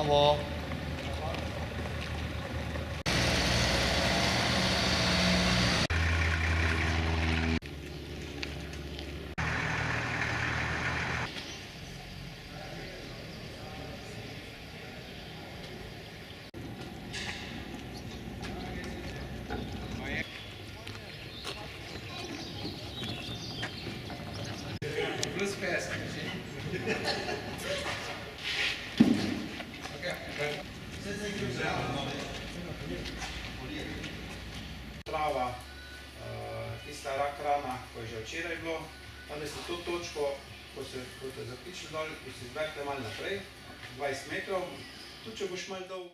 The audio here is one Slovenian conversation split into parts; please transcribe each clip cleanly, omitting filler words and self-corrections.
Bravo. Plus fast. Trava, tista rak rana, ko je že včeraj bilo, danes na to točko, ko ste zapičili dol, ko si zberite malo naprej, 20 metrov, tudi če boš malo dolg.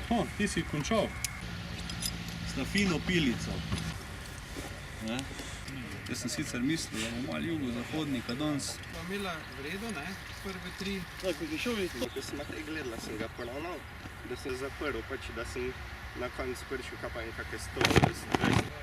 Aha, ti si končal. S na fino pilico. Ne? Jaz sem sicer mislil, da bomo malo jugozahodnika danes. Pa imela v redu, ne? Prve 3. Ko si šel videti, ko sem te gledala, sem ga poravnal, da sem zaprl, pač da sem na koncu prišel kaj kakve 120.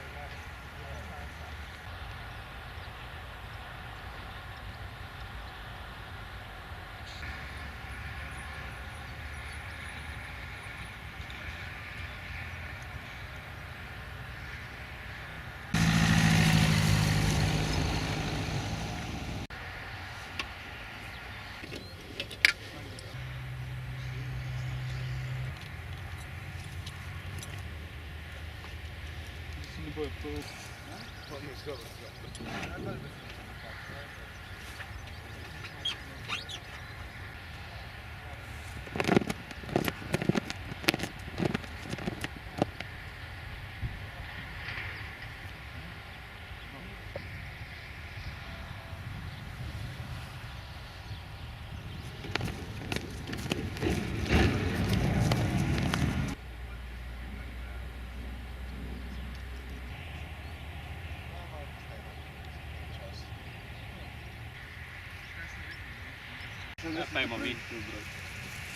Pa imamo mi.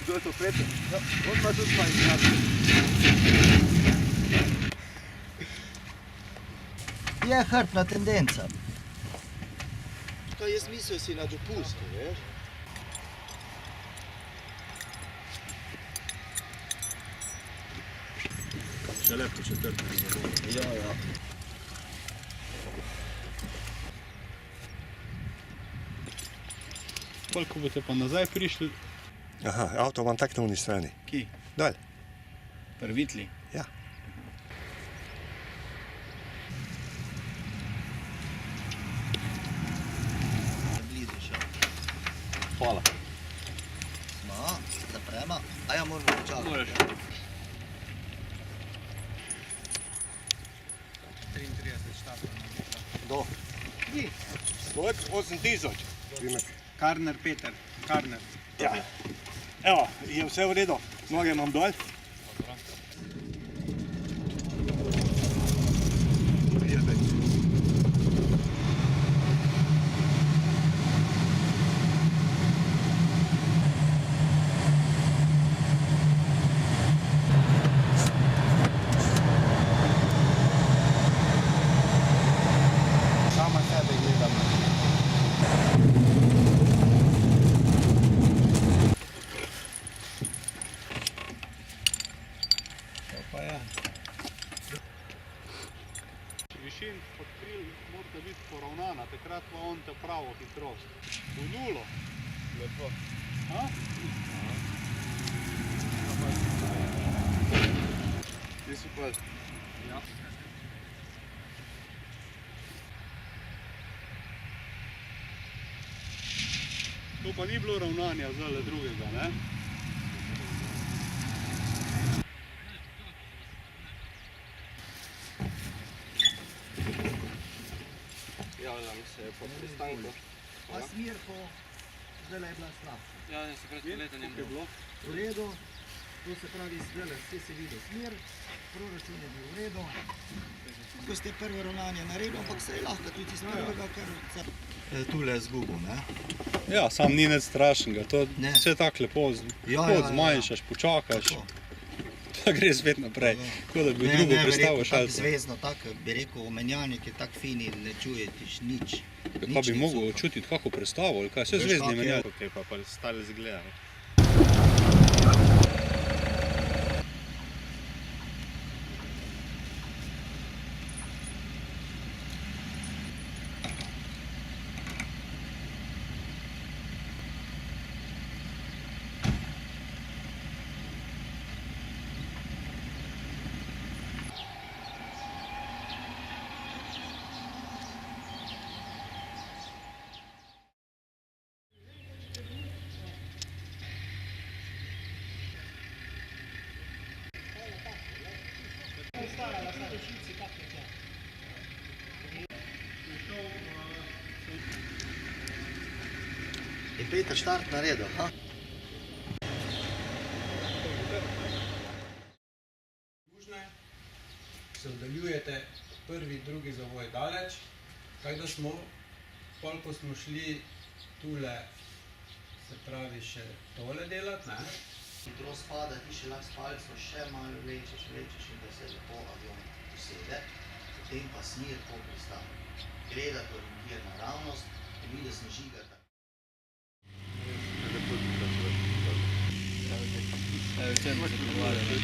Kdo je to Peter? Ja, on ima tudi svoj znak. Je hrbtna tendenca. To jaz mislil si na dopustu, veš? Še lepo četrti. Ja. Koliko boste pa nazaj prišli? Aha, avto imam tak na uni strani. Kje? Dol. Prvitli. Ja. Blizu še. Hvala. Smo, zapremo. A ja, moramo počakati. Moraš. 33 štatov. Do. Svoj 8000. Karner Peter, Karner. Ja. Evo, je vse v redu. Noge imam dol. Sama sebe gledam. Višin pod kril mora biti poravnana, takrat ima on te pravo hitrost. V nulo. Lepo. Ha? Ti si pa... Ja. To pa ni bilo ravnanja zdaj drugega, ne? Predstavljam se po pristanku. Pa smer po, zdaj je bila slabša. Ja, se pred letom je bilo. V redu, to se pravi, zdaj vse se vidi smer, proračun je bil v redu. Ko ste prvo ravnanje naredili, ampak se je lahko tudi iz prvega, ker tule zgubo, ne? Ja, sam ni nič strašnega, to Ne. vse tako lepo zmanjšaš, počakaš, pa gre svet naprej. Tako da bi drugo predstavo tako šel. zvezno, tako bi rekel, omenjalnik je tako fini, ne čujetiš nič. Pa bi mogel čutiti kako predstavo, ali kaj, vse Veš, zvezdni kak je? menjal. Ok, pa stali zgledam. Je Peter štart naredil, ha? Južne se oddaljujete prvi, drugi zavoj daleč, tako da smo, pol ko smo šli tule, se pravi še tole delati, ne? Hitro spada, ti še lahko s palco še malo vlečeš in da se lepo avion usede, potem pa smer po pristavu. Gledati orientir naravnost, in vidi, da sem žigata. Včeraj se pogovarjali.